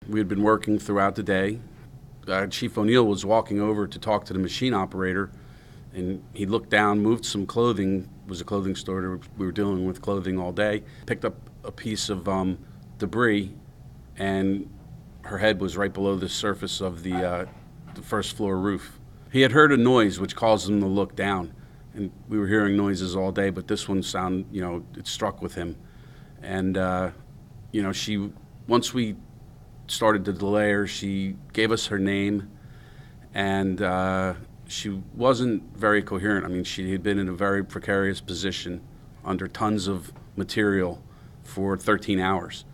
We had been working throughout the day. Chief O'Neill was walking over to talk to the machine operator, and he looked down, moved some clothing. It was a clothing store. We were dealing with clothing all day. Picked up a piece of debris, and her head was right below the surface of the first floor roof. He had heard a noise which caused him to look down, and we were hearing noises all day, but this one it struck with him. And, once we started to delay her, she gave us her name, and she wasn't very coherent. I mean, she had been in a very precarious position under tons of material for 13 hours.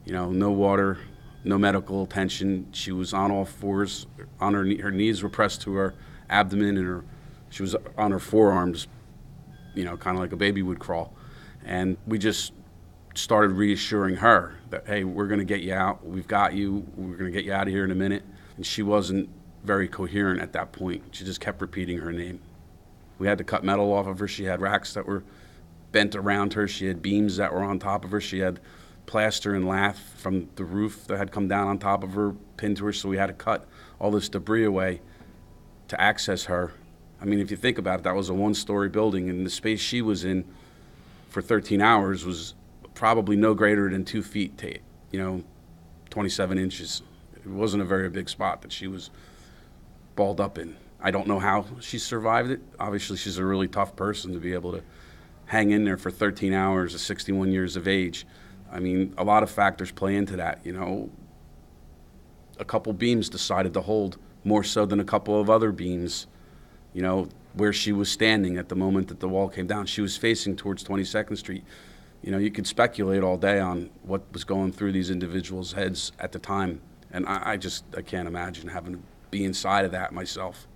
No water, no medical attention. She was on all fours. Her knees were pressed to her abdomen, and she was on her forearms, kind of like a baby would crawl. And we just started reassuring her that, hey, we're going to get you out. We've got you. We're going to get you out of here in a minute. And she wasn't very coherent at that point. She just kept repeating her name. We had to cut metal off of her. She had racks that were bent around her. She had beams that were on top of her. She had plaster and lath from the roof that had come down on top of her, pinned to her. So we had to cut all this debris away to access her. I mean, if you think about it, that was a one-story building, and the space she was in for 13 hours was probably no greater than 2 feet to 27 inches. It wasn't a very big spot that she was balled up in. I don't know how she survived it. Obviously, she's a really tough person to be able to hang in there for 13 hours at 61 years of age. I mean, a lot of factors play into that. A couple beams decided to hold more so than a couple of other beams. Where she was standing at the moment that the wall came down, she was facing towards 22nd Street. You could speculate all day on what was going through these individuals' heads at the time. And I can't imagine having to be inside of that myself.